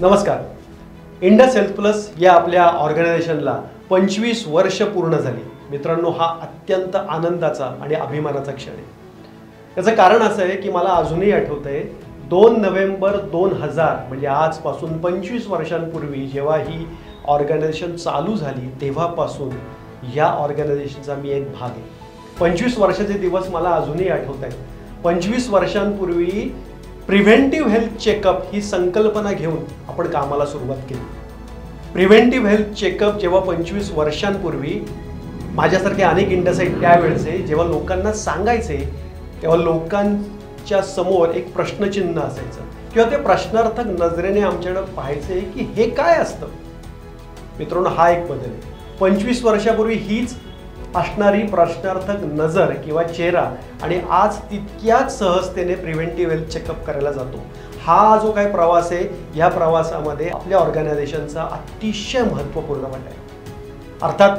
नमस्कार. Indus health plus या आपल्या ऑर्गनायझेशनला 25 वर्ष पूर्ण झाली. मित्रांनो, हा अत्यंत आनंदाचा आणि अभिमानाचा क्षण आहे. याचं कारण असं आहे की मला अजूनही आठवतंय 2 नोव्हेंबर 2000 म्हणजे आजपासून 25 वर्षांपूर्वी जेव्हा ही ऑर्गनायझेशन चालू झाली तेव्हापासून या ऑर्गनायझेशनचा मी एक भाग आहे. 25 वर्षाचे दिवस मला अजूनही आठवत आहेत. 25 वर्षांपूर्वी प्रिव्हेंटिव्ह हेल्थ चेकअप ही संकल्पना घेऊन आपण कामाला सुरुवात केली. प्रिव्हेंटिव्ह हेल्थ चेकअप जेव्हा 25 वर्षांपूर्वी माझ्यासारखे अनेक इंडसाइट त्यावेळेचे जेव्हा लोकांना सांगायचे तेव्हा लोकांच्या समोर एक प्रश्नचिन्ह असायचं किंवा ते प्रश्नार्थक नजरेने आमच्याकडे पाहायचे की हे काय असतं. मित्रांनो, हा एक बदल आहे. 25 वर्षापूर्वी हीच असणारी प्रश्नार्थक नजर किंवा चेहरा आणि आज तितक्याच सहजतेने प्रिव्हेंटिव्ह हेल्थ चेकअप करायला जातो. हा जो काही प्रवास आहे या प्रवासामध्ये आपल्या ऑर्गनायझेशनचा अतिशय महत्त्वपूर्ण वाटा आहे. अर्थात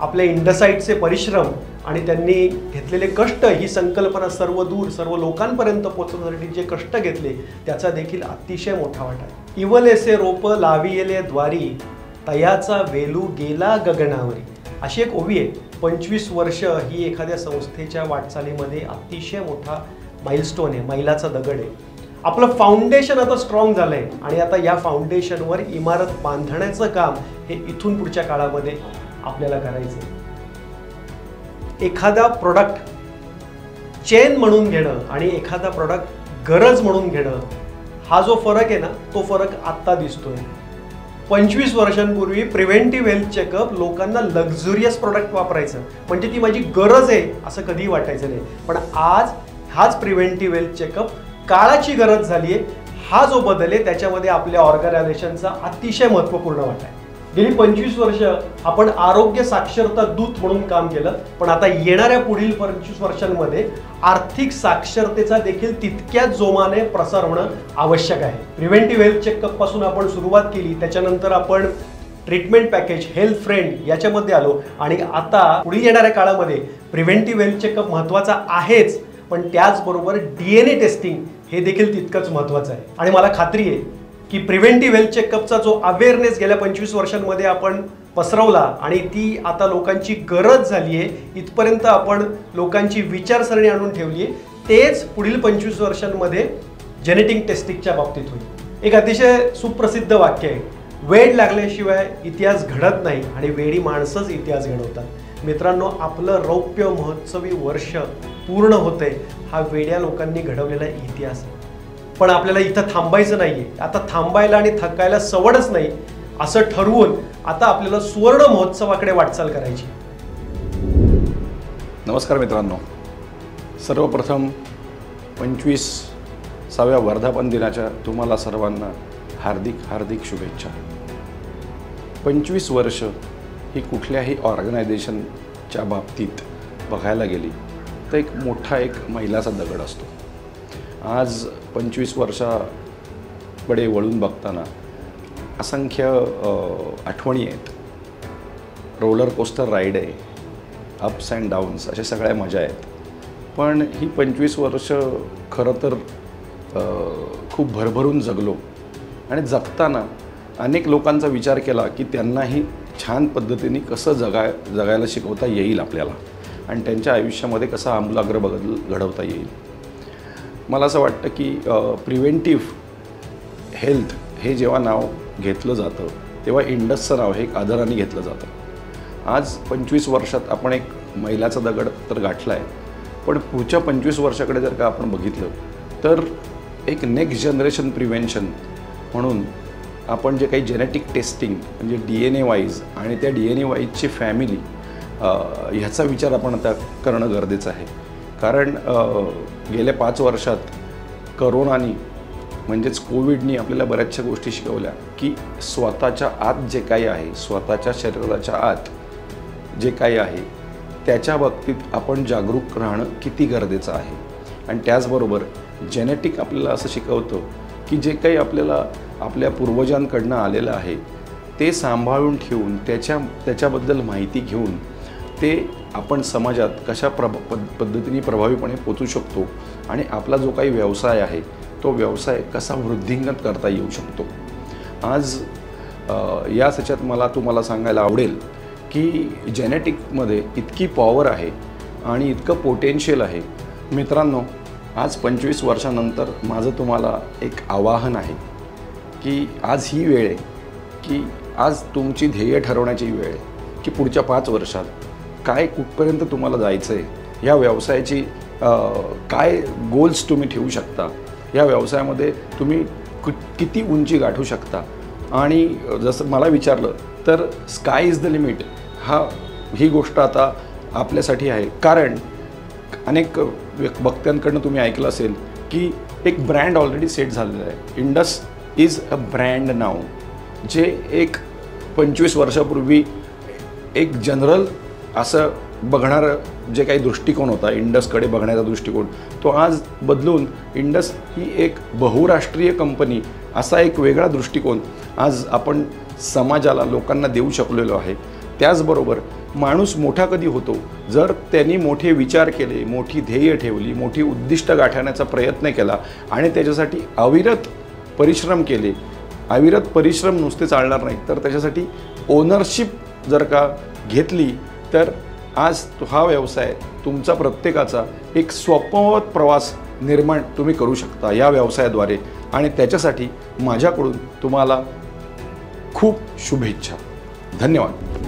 आपल्या इंडसाइटचे परिश्रम आणि त्यांनी घेतलेले कष्ट, ही संकल्पना सर्व दूर सर्व लोकांपर्यंत पोहोचवण्यासाठी जे कष्ट घेतले त्याचा देखील अतिशय मोठा वाटा आहे. इवलेसे रोप लाविले द्वारी तयाचा वेलू गेला गगनावरी अशी एक ओवी आहे. 25 वर्ष ही एखाद्या संस्थेच्या वाटचालीमध्ये अतिशय मोठा माइलस्टोन आहे, मैलाचा दगड आहे. आपलं फाउंडेशन आता स्ट्रॉंग झालं आहे आणि आता या फाउंडेशनवर इमारत बांधण्याचं काम हे इथून पुढच्या काळामध्ये आपल्याला करायचं आहे. एखादा प्रोडक्ट चेन म्हणून घेणं आणि एखादा प्रोडक्ट गरज म्हणून घेणं हा जो फरक आहे ना, तो फरक आत्ता दिसतोय. 25 वर्षांपूर्वी प्रिव्हेंटिव्ह हेल्थ चेकअप लोकांना लक्झुरियस प्रोडक्ट वापरायचं म्हणजे ती माझी गरज आहे असं कधीही वाटायचं नाही. पण आज हाच प्रिव्हेंटिव्ह हेल्थ चेकअप काळाची गरज झाली आहे. हा जो बदल आहे त्याच्यामध्ये आपल्या ऑर्गनायझेशनचा अतिशय महत्त्वपूर्ण वाटा आहे. गेली 25 वर्ष आपण आरोग्य साक्षरता दूत म्हणून काम केलं, पण आता येणाऱ्या पुढील 25 वर्षांमध्ये आर्थिक साक्षरतेचा देखील तितक्याच जोमाने प्रसार होणं आवश्यक आहे. प्रिव्हेंटिव्ह हेल्थ चेकअप पासून आपण सुरुवात केली, त्याच्यानंतर आपण ट्रीटमेंट पॅकेज, हेल्थ फ्रेंड याच्यामध्ये आलो आणि आता पुढील येणाऱ्या काळामध्ये प्रिव्हेंटिव्ह हेल्थ चेकअप महत्त्वाचा आहेच, पण त्याचबरोबर DNA टेस्टिंग हे देखील तितकंच महत्त्वाचं आहे. आणि मला खात्री आहे की प्रिव्हेंटिव्ह हेल्थ चेकअपचा जो अवेअरनेस गेल्या 25 वर्षांमध्ये आपण पसरवला आणि ती आता लोकांची गरज झाली आहे, इथपर्यंत आपण लोकांची विचारसरणी आणून ठेवली आहे, तेच पुढील 25 वर्षांमध्ये जेनेटिक टेस्टिंगच्या बाबतीत होईल. एक अतिशय सुप्रसिद्ध वाक्य आहे, वेळ लागल्याशिवाय इतिहास घडत नाही आणि वेळी माणसंच इतिहास घडवतात. मित्रांनो, आपलं रौप्य महोत्सवी वर्ष पूर्ण होतंय. हा वेड्या लोकांनी घडवलेला इतिहास आहे. पण आपल्याला इथं थांबायचं नाहीये. आता थांबायला आणि थकायला सवडच नाही असं ठरवून आता आपल्याला सुवर्ण महोत्सवाकडे वाटचाल करायची. नमस्कार मित्रांनो, सर्वप्रथम 25व्या वर्धापन दिनाच्या तुम्हाला सर्वांना हार्दिक हार्दिक शुभेच्छा. 25 वर्ष ही कुठल्याही ऑर्गनायझेशनच्या बाबतीत बघायला गेली तर एक मोठा मैलाचा दगड असतो. आज 25 वर्षाकडे वळून बघताना असंख्य आठवणी आहेत. रोलर कोस्टर राईड आहे, अप्स अँड डाऊन्स अशा सगळ्या मजा आहेत. पण ही 25 वर्ष खरं तर खूप भरभरून जगलो आणि जगताना अनेक लोकांचा विचार केला की त्यांनाही छान पद्धतीने कसं जगायला शिकवता येईल आपल्याला आणि त्यांच्या आयुष्यामध्ये कसा आमूलाग्र बदल घडवता येईल. मला असं वाटतं की प्रिव्हेंटिव्ह हेल्थ हे जेव्हा नाव घेतलं जातं तेव्हा इंडसचं नाव हे एक आदराने घेतलं जातं. आज 25 वर्षात आपण एक मैलाचा दगड तर गाठला आहे, पण पुढच्या 25 वर्षाकडे जर का आपण बघितलं तर एक नेक्स्ट जनरेशन प्रिव्हेन्शन म्हणून आपण जे काही जेनेटिक टेस्टिंग म्हणजे DNA वाईज आणि त्या DNA वाईजची फॅमिली ह्याचा विचार आपण आता करणं गरजेचं आहे. कारण गेल्या 5 वर्षात करोनानी म्हणजेच कोविडनी आपल्याला बऱ्याचशा गोष्टी शिकवल्या की स्वतःच्या आत जे काही आहे, स्वतःच्या शरीराच्या आत जे काही आहे त्याच्या बाबतीत आपण जागरूक राहणं किती गरजेचं आहे. आणि त्याचबरोबर जेनेटिक आपल्याला असं शिकवतं की जे काही आपल्याला आपल्या पूर्वजांकडनं आलेलं आहे ते सांभाळून ठेवून त्याच्याबद्दल माहिती घेऊन ते आपण समाजात कशा पद्धतीने प्रभावीपणे पोचू शकतो आणि आपला जो काही व्यवसाय आहे तो व्यवसाय कसा वृद्धिंगत करता येऊ शकतो. आज याच ह्याच्यात मला तुम्हाला सांगायला आवडेल की जेनेटिकमध्ये इतकी पॉवर आहे आणि इतकं पोटेन्शियल आहे. मित्रांनो, आज 25 वर्षानंतर माझं तुम्हाला एक आवाहन आहे की आज ही वेळ आहे की आज तुमची ध्येय ठरवण्याची वेळ आहे की पुढच्या 5 वर्षात काय कुठपर्यंत तुम्हाला जायचं आहे, या व्यवसायाची काय गोल्स तुम्ही ठेवू शकता, या व्यवसायामध्ये तुम्ही किती उंची गाठू शकता. आणि जसं मला विचारलं तर स्काय इज द लिमिट ही गोष्ट आता आपल्यासाठी आहे. कारण अनेक वक्त्यांकडनं तुम्ही ऐकलं असेल की एक ब्रँड ऑलरेडी सेट झालेलं आहे. इंडस इज अ ब्रँड नाव, जे एक 25 वर्षापूर्वी एक जनरल असं बघणारं जे काही दृष्टिकोन होता, इंडसकडे बघण्याचा दृष्टिकोन, तो आज बदलून इंडस ही एक बहुराष्ट्रीय कंपनी असा एक वेगळा दृष्टिकोन आज आपण समाजाला, लोकांना देऊ शकलेलो आहे. त्याचबरोबर माणूस मोठा कधी होतो जर त्यांनी मोठे विचार केले, मोठी ध्येय ठेवली, मोठी उद्दिष्ट गाठण्याचा प्रयत्न केला आणि त्याच्यासाठी अविरत परिश्रम केले. अविरत परिश्रम नुसते चालणार नाहीत, तर त्याच्यासाठी ओनरशिप जर का घेतली तर आज हा व्यवसाय तुमचा प्रत्येकाचा एक स्वप्नवत प्रवास निर्माण तुम्ही करू शकता या व्यवसायाद्वारे. आणि त्याच्यासाठी माझ्याकडून तुम्हाला खूप शुभेच्छा. धन्यवाद.